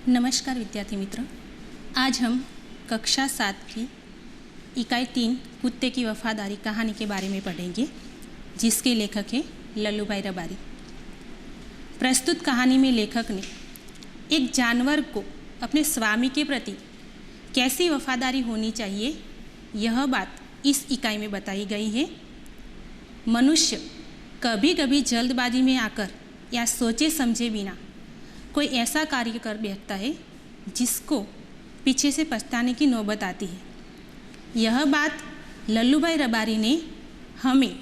नमस्कार विद्यार्थी मित्र। आज हम कक्षा 7 की इकाई 3 कुत्ते की वफादारी कहानी के बारे में पढ़ेंगे, जिसके लेखक हैं लल्लूभाई रबारी। प्रस्तुत कहानी में लेखक ने एक जानवर को अपने स्वामी के प्रति कैसी वफादारी होनी चाहिए, यह बात इस इकाई में बताई गई है। मनुष्य कभी कभी जल्दबाजी में आकर या सोचे समझे बिना कोई ऐसा कार्य कर बैठता है जिसको पीछे से पछताने की नौबत आती है। यह बात लल्लूभाई रबारी ने हमें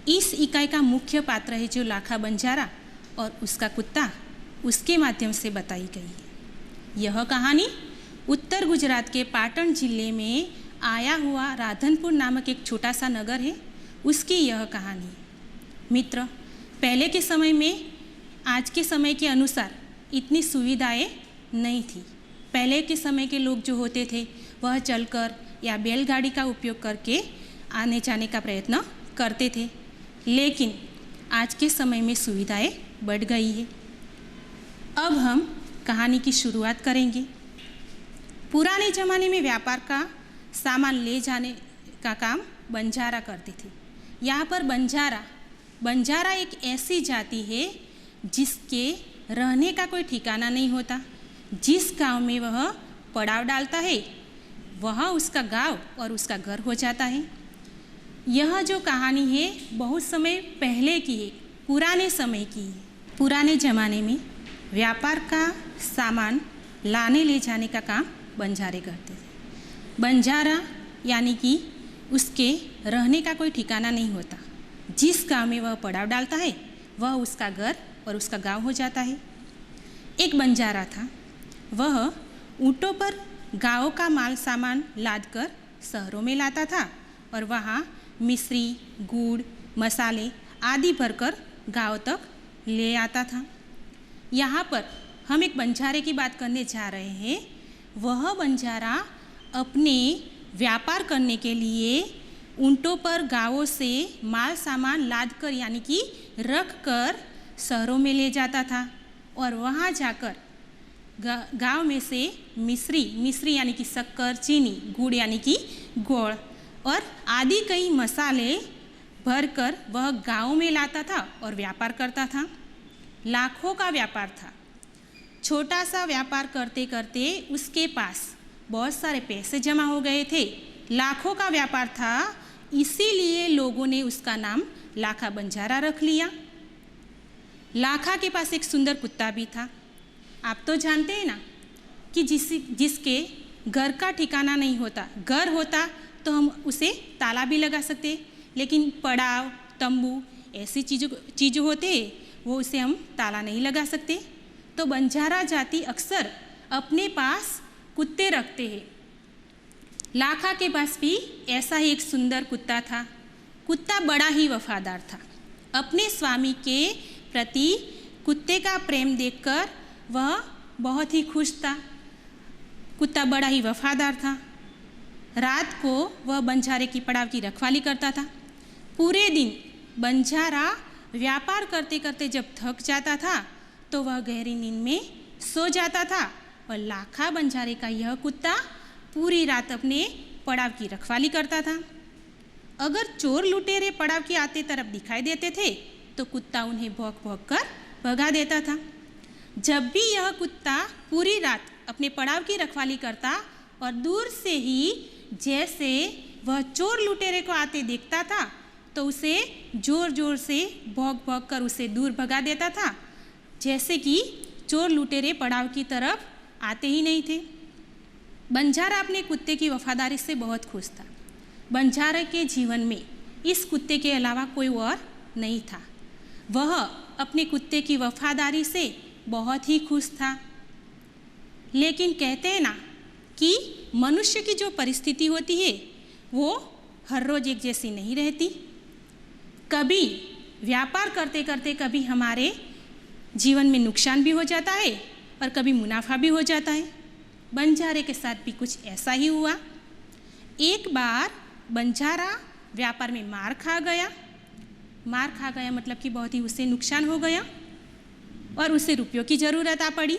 इस इकाई का मुख्य पात्र है जो लाखा बंजारा और उसका कुत्ता, उसके माध्यम से बताई गई है। यह कहानी उत्तर गुजरात के पाटन जिले में आया हुआ राधनपुर नामक एक छोटा सा नगर है, उसकी यह कहानी है। मित्र, पहले के समय में आज के समय के अनुसार इतनी सुविधाएं नहीं थी। पहले के समय के लोग जो होते थे वह चलकर या बैलगाड़ी का उपयोग करके आने जाने का प्रयत्न करते थे, लेकिन आज के समय में सुविधाएं बढ़ गई है। अब हम कहानी की शुरुआत करेंगे। पुराने ज़माने में व्यापार का सामान ले जाने का काम बंजारा करते थे। यहाँ पर बंजारा एक ऐसी जाति है जिसके रहने का कोई ठिकाना नहीं होता। जिस गांव में वह पड़ाव डालता है वह उसका गांव और उसका घर हो जाता है। यह जो कहानी है बहुत समय पहले की है, पुराने समय की है। पुराने ज़माने में व्यापार का सामान लाने ले जाने का काम बंजारे करते थे। बंजारा यानी कि उसके रहने का कोई ठिकाना नहीं होता। जिस गांव में वह पड़ाव डालता है वह उसका घर और उसका गांव हो जाता है। एक बंजारा था, वह ऊँटों पर गांवों का माल सामान लादकर शहरों में लाता था और वहाँ मिश्री, गुड़, मसाले आदि भरकर गांव तक ले आता था। यहाँ पर हम एक बंजारे की बात करने जा रहे हैं। वह बंजारा अपने व्यापार करने के लिए ऊँटों पर गांवों से माल सामान लादकर यानी कि रख कर शहरों में ले जाता था और वहाँ जाकर गांव में से मिश्री यानी कि शक्कर, चीनी, गुड़ यानी कि गोड़ और आदि कई मसाले भरकर वह गांव में लाता था और व्यापार करता था। लाखों का व्यापार था। छोटा सा व्यापार करते करते उसके पास बहुत सारे पैसे जमा हो गए थे। लाखों का व्यापार था, इसीलिए लोगों ने उसका नाम लाखा बंजारा रख लिया। लाखा के पास एक सुंदर कुत्ता भी था। आप तो जानते हैं ना कि जिसके घर का ठिकाना नहीं होता। घर होता तो हम उसे ताला भी लगा सकते, लेकिन पड़ाव, तंबू ऐसी चीज़ें होते वो उसे हम ताला नहीं लगा सकते। तो बंजारा जाति अक्सर अपने पास कुत्ते रखते हैं। लाखा के पास भी ऐसा ही एक सुंदर कुत्ता था। कुत्ता बड़ा ही वफादार था। अपने स्वामी के प्रति कुत्ते का प्रेम देखकर वह बहुत ही खुश था। कुत्ता बड़ा ही वफादार था। रात को वह बंजारे की पड़ाव की रखवाली करता था। पूरे दिन बंजारा व्यापार करते करते जब थक जाता था तो वह गहरी नींद में सो जाता था और लाखा बंजारे का यह कुत्ता पूरी रात अपने पड़ाव की रखवाली करता था। अगर चोर लुटेरे पड़ाव की आते तरफ दिखाई देते थे तो कुत्ता उन्हें भौंक भौंक कर भगा देता था। जब भी यह कुत्ता पूरी रात अपने पड़ाव की रखवाली करता और दूर से ही जैसे वह चोर लुटेरे को आते देखता था तो उसे जोर जोर से भौंक भौंक कर उसे दूर भगा देता था, जैसे कि चोर लुटेरे पड़ाव की तरफ आते ही नहीं थे। बंजारा अपने कुत्ते की वफादारी से बहुत खुश था। बंजारे के जीवन में इस कुत्ते के अलावा कोई और नहीं था। वह अपने कुत्ते की वफादारी से बहुत ही खुश था। लेकिन कहते हैं ना कि मनुष्य की जो परिस्थिति होती है वो हर रोज़ एक जैसी नहीं रहती। कभी व्यापार करते करते कभी हमारे जीवन में नुकसान भी हो जाता है और कभी मुनाफा भी हो जाता है। बंजारे के साथ भी कुछ ऐसा ही हुआ। एक बार बंजारा व्यापार में मार खा गया मतलब कि बहुत ही उसे नुकसान हो गया और उसे रुपयों की ज़रूरत आ पड़ी।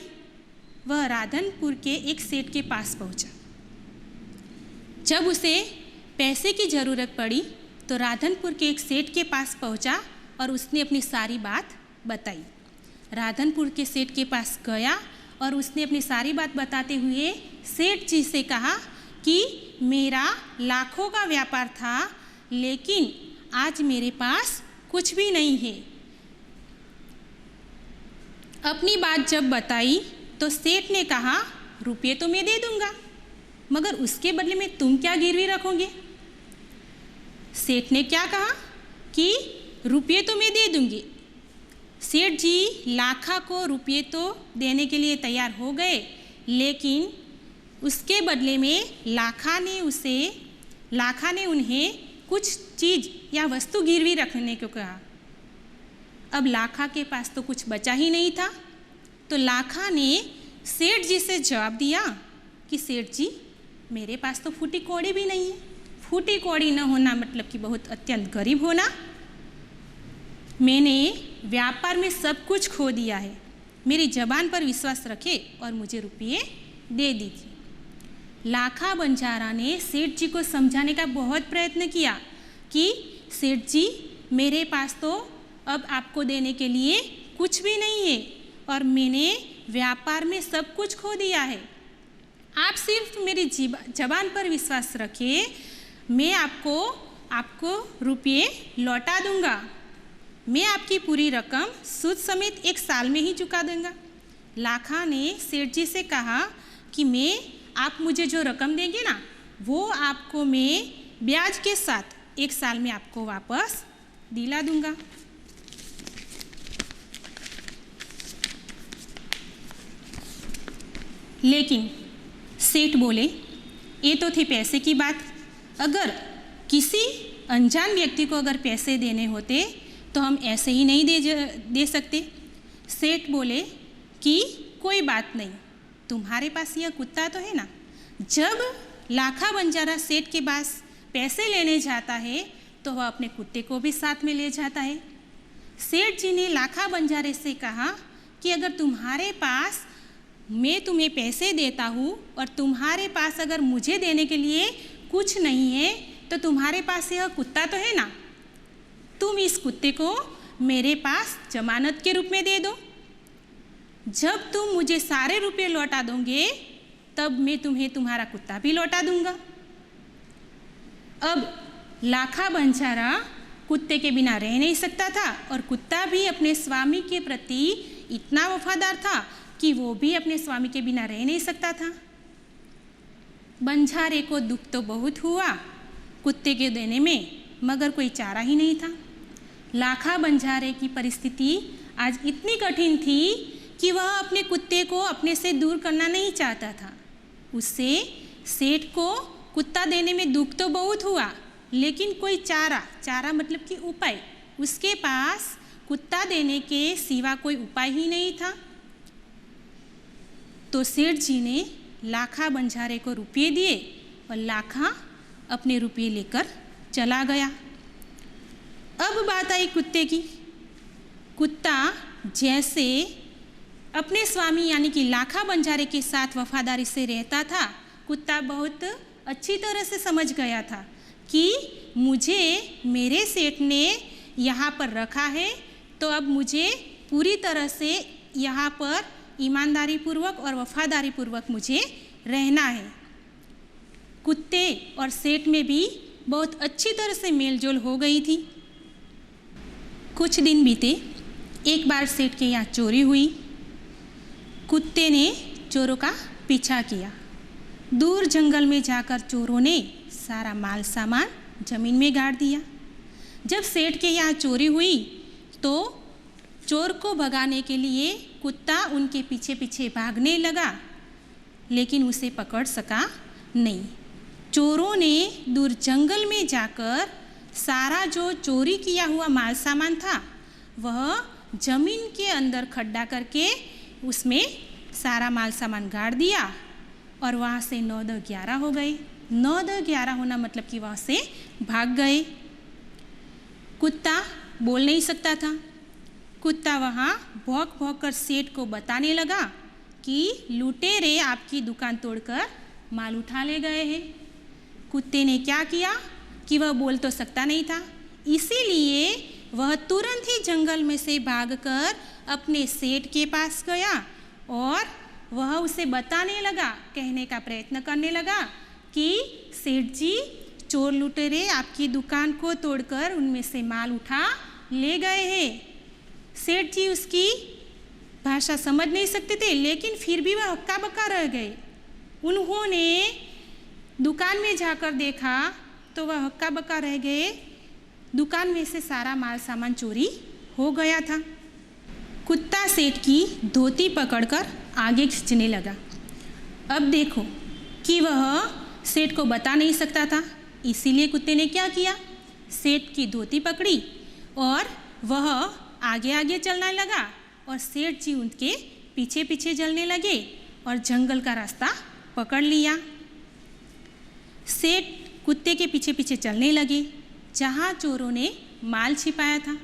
वह राधनपुर के एक सेठ के पास पहुंचा। जब उसे पैसे की ज़रूरत पड़ी तो राधनपुर के एक सेठ के पास पहुंचा और उसने अपनी सारी बात बताई। राधनपुर के सेठ के पास गया और उसने अपनी सारी बात बताते हुए सेठ जी से कहा कि मेरा लाखों का व्यापार था, लेकिन आज मेरे पास कुछ भी नहीं है। अपनी बात जब बताई तो सेठ ने कहा, रुपये तो मैं दे दूंगा, मगर उसके बदले में तुम क्या गिरवी रखोगे? सेठ ने क्या कहा कि रुपये तो मैं दे दूंगी। सेठ जी लाखा को रुपये तो देने के लिए तैयार हो गए, लेकिन उसके बदले में लाखा ने उन्हें कुछ चीज़ या वस्तु गिरवी रखने को कहा। अब लाखा के पास तो कुछ बचा ही नहीं था, तो लाखा ने सेठ जी से जवाब दिया कि सेठ जी, मेरे पास तो फूटी कौड़ी भी नहीं है। फूटी कौड़ी न होना मतलब कि बहुत अत्यंत गरीब होना। मैंने व्यापार में सब कुछ खो दिया है। मेरी जबान पर विश्वास रखे और मुझे रुपये दे दीजिए। लाखा बंजारा ने सेठ जी को समझाने का बहुत प्रयत्न किया कि सेठ जी, मेरे पास तो अब आपको देने के लिए कुछ भी नहीं है और मैंने व्यापार में सब कुछ खो दिया है। आप सिर्फ मेरी जबान पर विश्वास रखिए, मैं आपको रुपये लौटा दूंगा। मैं आपकी पूरी रकम सूद समेत 1 साल में ही चुका दूंगा। लाखा ने सेठ जी से कहा कि आप मुझे जो रकम देंगे ना, वो आपको मैं ब्याज के साथ 1 साल में आपको वापस दिला दूंगा। लेकिन सेठ बोले, ये तो थी पैसे की बात। अगर किसी अनजान व्यक्ति को अगर पैसे देने होते तो हम ऐसे ही नहीं दे सकते। सेठ बोले कि कोई बात नहीं, तुम्हारे पास यह कुत्ता तो है ना। जब लाखा बंजारा सेठ के पास पैसे लेने जाता है तो वह अपने कुत्ते को भी साथ में ले जाता है। सेठ जी ने लाखा बंजारे से कहा कि अगर तुम्हारे पास मैं तुम्हें पैसे देता हूँ और तुम्हारे पास अगर मुझे देने के लिए कुछ नहीं है तो तुम्हारे पास यह कुत्ता तो है ना, तुम इस कुत्ते को मेरे पास जमानत के रूप में दे दो। जब तुम मुझे सारे रुपये लौटा दोगे तब मैं तुम्हें तुम्हारा कुत्ता भी लौटा दूंगा। अब लाखा बंजारा कुत्ते के बिना रह नहीं सकता था और कुत्ता भी अपने स्वामी के प्रति इतना वफादार था कि वो भी अपने स्वामी के बिना रह नहीं सकता था। बंजारे को दुख तो बहुत हुआ कुत्ते के देने में, मगर कोई चारा ही नहीं था। लाखा बंजारे की परिस्थिति आज इतनी कठिन थी कि वह अपने कुत्ते को अपने से दूर करना नहीं चाहता था। उससे सेठ को कुत्ता देने में दुख तो बहुत हुआ, लेकिन कोई चारा मतलब कि उपाय, उसके पास कुत्ता देने के सिवा कोई उपाय ही नहीं था। तो सेठ जी ने लाखा बंजारे को रुपये दिए और लाखा अपने रुपये लेकर चला गया। अब बात आई कुत्ते की। कुत्ता जैसे अपने स्वामी यानी कि लाखा बंजारे के साथ वफादारी से रहता था, कुत्ता बहुत अच्छी तरह से समझ गया था कि मुझे मेरे सेठ ने यहाँ पर रखा है, तो अब मुझे पूरी तरह से यहाँ पर ईमानदारी पूर्वक और वफादारी पूर्वक मुझे रहना है। कुत्ते और सेठ में भी बहुत अच्छी तरह से मेलजोल हो गई थी। कुछ दिन बीते, एक बार सेठ के यहाँ चोरी हुई। कुत्ते ने चोरों का पीछा किया। दूर जंगल में जाकर चोरों ने सारा माल सामान जमीन में गाड़ दिया। जब सेठ के यहाँ चोरी हुई तो चोर को भगाने के लिए कुत्ता उनके पीछे पीछे भागने लगा, लेकिन उसे पकड़ सका नहीं। चोरों ने दूर जंगल में जाकर सारा जो चोरी किया हुआ माल सामान था वह जमीन के अंदर खड्डा करके उसमें सारा माल सामान गाड़ दिया और वहाँ से 9-10-11 हो गए। 9-10-11 होना मतलब कि वहाँ से भाग गए। कुत्ता बोल नहीं सकता था। कुत्ता वहाँ भौंक भौंक कर सेठ को बताने लगा कि लुटेरे आपकी दुकान तोड़कर माल उठा ले गए हैं। कुत्ते ने क्या किया कि वह बोल तो सकता नहीं था, इसीलिए वह तुरंत ही जंगल में से भागकर अपने सेठ के पास गया और वह उसे बताने लगा, कहने का प्रयत्न करने लगा कि सेठ जी, चोर लुटेरे आपकी दुकान को तोड़कर उनमें से माल उठा ले गए हैं। सेठ जी उसकी भाषा समझ नहीं सकते थे, लेकिन फिर भी वह हक्का बक्का रह गए। उन्होंने दुकान में जाकर देखा तो वह हक्का बक्का रह गए। दुकान में से सारा माल सामान चोरी हो गया था। कुत्ता सेठ की धोती पकड़कर आगे खींचने लगा। अब देखो कि वह सेठ को बता नहीं सकता था, इसीलिए कुत्ते ने क्या किया, सेठ की धोती पकड़ी और वह आगे आगे चलने लगा और सेठ जी उनके पीछे पीछे चलने लगे और जंगल का रास्ता पकड़ लिया। सेठ कुत्ते के पीछे पीछे चलने लगे जहाँ चोरों ने माल छिपाया था।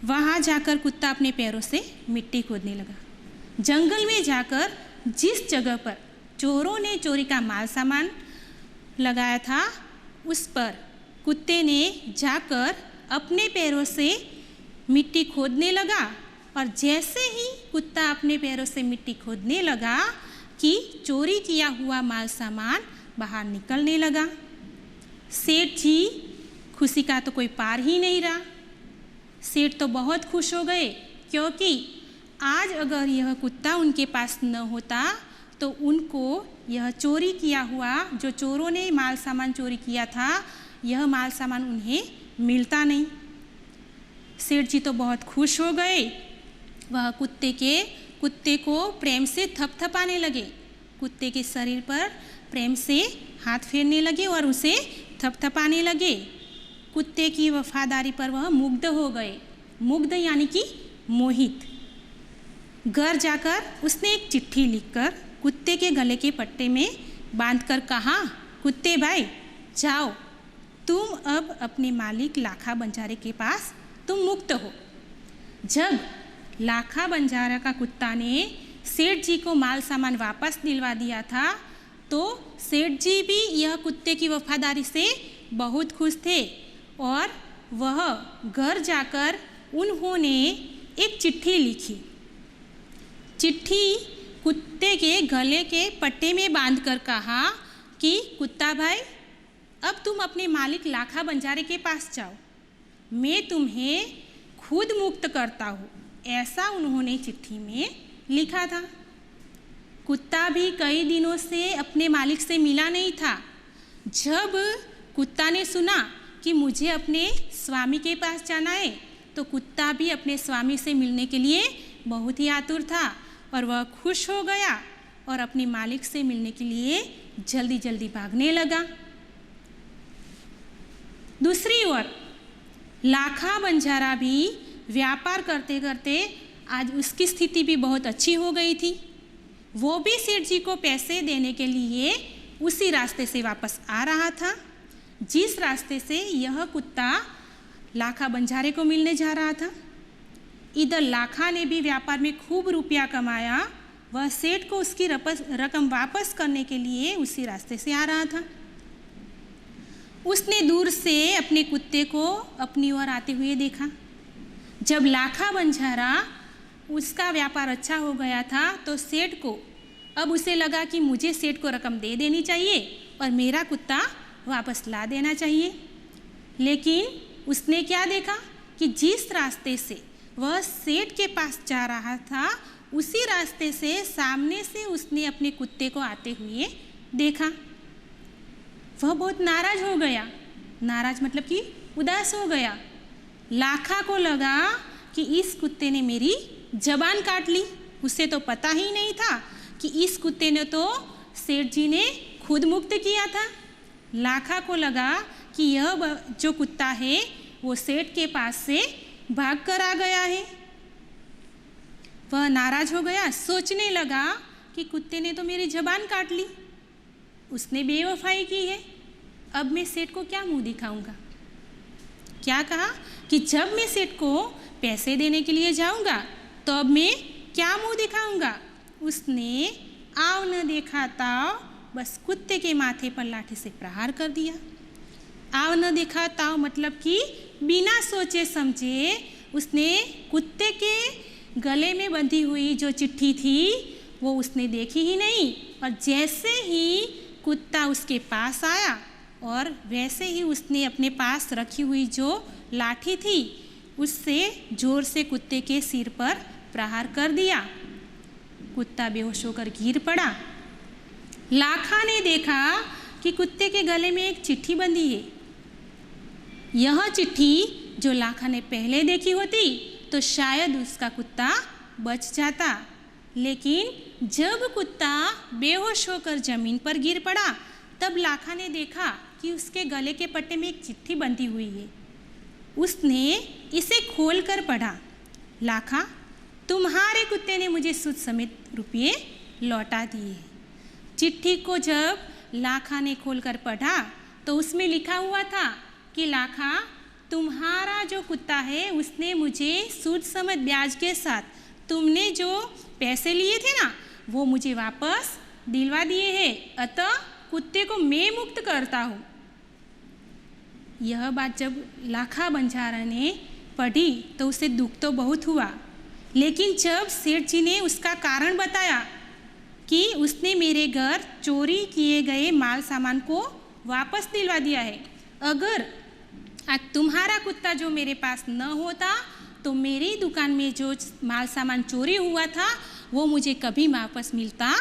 वहाँ जाकर कुत्ता अपने पैरों से मिट्टी खोदने लगा। जंगल में जाकर जिस जगह पर चोरों ने चोरी का माल सामान लगाया था, उस पर कुत्ते ने जाकर अपने पैरों से मिट्टी खोदने लगा और जैसे ही कुत्ता अपने पैरों से मिट्टी खोदने लगा कि चोरी किया हुआ माल सामान बाहर निकलने लगा। सेठ जी खुशी का तो कोई पार ही नहीं रहा। सेठ तो बहुत खुश हो गए, क्योंकि आज अगर यह कुत्ता उनके पास न होता तो उनको यह चोरी किया हुआ, जो चोरों ने माल सामान चोरी किया था, यह माल सामान उन्हें मिलता नहीं। सेठ जी तो बहुत खुश हो गए। वह कुत्ते को प्रेम से थपथपाने लगे, कुत्ते के शरीर पर प्रेम से हाथ फेरने लगे और उसे थपथपाने लगे। कुत्ते की वफादारी पर वह मुग्ध हो गए। मुग्ध यानी कि मोहित। घर जाकर उसने एक चिट्ठी लिखकर कुत्ते के गले के पट्टे में बांधकर कहा, कुत्ते भाई जाओ, तुम अब अपने मालिक लाखा बंजारे के पास तुम मुक्त हो। जब लाखा बंजारा का कुत्ता ने सेठ जी को माल सामान वापस दिलवा दिया था, तो सेठ जी भी यह कुत्ते की वफादारी से बहुत खुश थे और वह घर जाकर उन्होंने एक चिट्ठी लिखी। चिट्ठी कुत्ते के गले के पट्टे में बांधकर कहा कि कुत्ता भाई, अब तुम अपने मालिक लाखा बंजारे के पास जाओ, मैं तुम्हें खुद मुक्त करता हूँ, ऐसा उन्होंने चिट्ठी में लिखा था। कुत्ता भी कई दिनों से अपने मालिक से मिला नहीं था। जब कुत्ता ने सुना कि मुझे अपने स्वामी के पास जाना है, तो कुत्ता भी अपने स्वामी से मिलने के लिए बहुत ही आतुर था और वह खुश हो गया और अपने मालिक से मिलने के लिए जल्दी जल्दी भागने लगा। दूसरी ओर लाखा बंजारा भी व्यापार करते करते आज उसकी स्थिति भी बहुत अच्छी हो गई थी। वो भी सेठ जी को पैसे देने के लिए उसी रास्ते से वापस आ रहा था जिस रास्ते से यह कुत्ता लाखा बंजारे को मिलने जा रहा था। इधर लाखा ने भी व्यापार में खूब रुपया कमाया। वह सेठ को उसकी रकम वापस करने के लिए उसी रास्ते से आ रहा था। उसने दूर से अपने कुत्ते को अपनी ओर आते हुए देखा। जब लाखा बंजारा उसका व्यापार अच्छा हो गया था, तो सेठ को अब उसे लगा कि मुझे सेठ को रकम दे देनी चाहिए और मेरा कुत्ता वापस ला देना चाहिए। लेकिन उसने क्या देखा कि जिस रास्ते से वह सेठ के पास जा रहा था, उसी रास्ते से सामने से उसने अपने कुत्ते को आते हुए देखा। वह बहुत नाराज हो गया। नाराज मतलब कि उदास हो गया। लाखा को लगा कि इस कुत्ते ने मेरी जबान काट ली। उसे तो पता ही नहीं था कि इस कुत्ते ने तो सेठ जी ने खुद मुक्त किया था। लाखा को लगा कि यह जो कुत्ता है वो सेठ के पास से भाग कर आ गया है। वह नाराज हो गया, सोचने लगा कि कुत्ते ने तो मेरी जबान काट ली, उसने बेवफाई की है, अब मैं सेठ को क्या मुंह दिखाऊंगा। क्या कहा कि जब मैं सेठ को पैसे देने के लिए जाऊंगा तो अब मैं क्या मुंह दिखाऊंगा। उसने आव न देखा ताव बस कुत्ते के माथे पर लाठी से प्रहार कर दिया। आव न देखा ताव मतलब कि बिना सोचे समझे उसने कुत्ते के गले में बंधी हुई जो चिट्ठी थी वो उसने देखी ही नहीं, और जैसे ही कुत्ता उसके पास आया और वैसे ही उसने अपने पास रखी हुई जो लाठी थी उससे जोर से कुत्ते के सिर पर प्रहार कर दिया। कुत्ता बेहोश होकर गिर पड़ा। लाखा ने देखा कि कुत्ते के गले में एक चिट्ठी बंधी है। यह चिट्ठी जो लाखा ने पहले देखी होती तो शायद उसका कुत्ता बच जाता, लेकिन जब कुत्ता बेहोश होकर जमीन पर गिर पड़ा तब लाखा ने देखा कि उसके गले के पट्टे में एक चिट्ठी बंधी हुई है। उसने इसे खोलकर पढ़ा। लाखा, तुम्हारे कुत्ते ने मुझे सूद समेत रुपये लौटा दिए। चिट्ठी को जब लाखा ने खोलकर पढ़ा तो उसमें लिखा हुआ था कि लाखा, तुम्हारा जो कुत्ता है उसने मुझे सूद समेत ब्याज के साथ तुमने जो पैसे लिए थे ना वो मुझे वापस दिलवा दिए हैं, अतः कुत्ते को मैं मुक्त करता हूँ। यह बात जब लाखा बंजारा ने पढ़ी तो उसे दुख तो बहुत हुआ, लेकिन जब सेठ जी ने उसका कारण बताया कि उसने मेरे घर चोरी किए गए माल सामान को वापस दिलवा दिया है, अगर आज तुम्हारा कुत्ता जो मेरे पास न होता तो मेरी दुकान में जो माल सामान चोरी हुआ था वो मुझे कभी वापस मिलता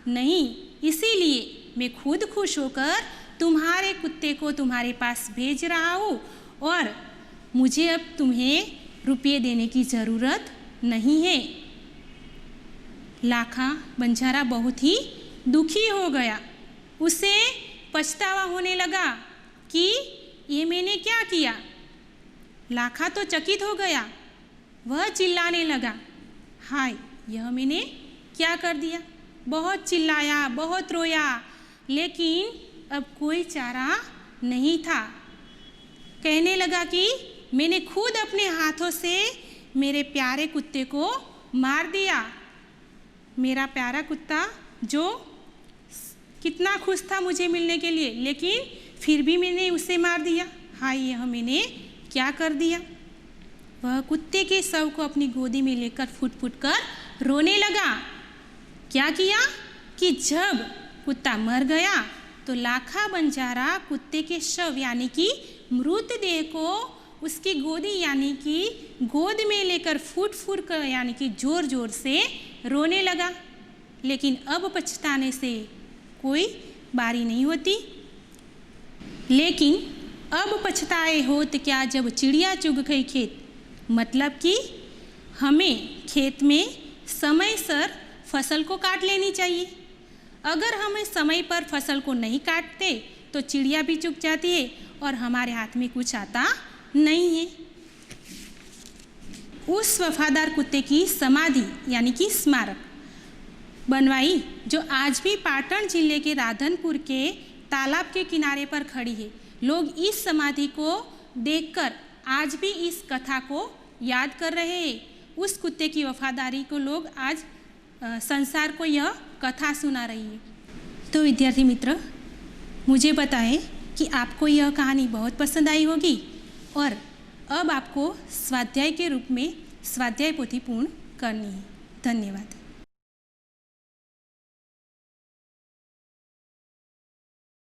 नहीं। इसीलिए मैं खुद खुश होकर तुम्हारे कुत्ते को तुम्हारे पास भेज रहा हूँ और मुझे अब तुम्हें रुपये देने की ज़रूरत नहीं है। लाखा बंजारा बहुत ही दुखी हो गया। उसे पछतावा होने लगा कि ये मैंने क्या किया। लाखा तो चकित हो गया। वह चिल्लाने लगा, हाय, यह मैंने क्या कर दिया। बहुत चिल्लाया, बहुत रोया, लेकिन अब कोई चारा नहीं था। कहने लगा कि मैंने खुद अपने हाथों से मेरे प्यारे कुत्ते को मार दिया। मेरा प्यारा कुत्ता जो कितना खुश था मुझे मिलने के लिए, लेकिन फिर भी मैंने उसे मार दिया। हाय, यह मैंने क्या कर दिया। वह कुत्ते के शव को अपनी गोदी में लेकर फुट फुट कर रोने लगा। क्या किया कि जब कुत्ता मर गया तो लाखा बंजारा कुत्ते के शव यानी कि मृतदेह को उसकी गोदी यानी कि गोद में लेकर फुट फुट कर यानी कि ज़ोर ज़ोर से रोने लगा। लेकिन अब पछताने से कोई बारी नहीं होती। लेकिन अब पछताए होत क्या जब चिड़िया चुग गई खेत, मतलब कि हमें खेत में समय सर फसल को काट लेनी चाहिए। अगर हम समय पर फसल को नहीं काटते तो चिड़िया भी चुग जाती है और हमारे हाथ में कुछ आता नहीं है। उस वफादार कुत्ते की समाधि यानी कि स्मारक बनवाई जो आज भी पाटन जिले के राधनपुर के तालाब के किनारे पर खड़ी है। लोग इस समाधि को देखकर आज भी इस कथा को याद कर रहे हैं। उस कुत्ते की वफादारी को लोग आज संसार को यह कथा सुना रही है। तो विद्यार्थी मित्र, मुझे पता है कि आपको यह कहानी बहुत पसंद आई होगी और अब आपको स्वाध्याय के रूप में स्वाध्याय पोथी पूर्ण करनी है। धन्यवाद।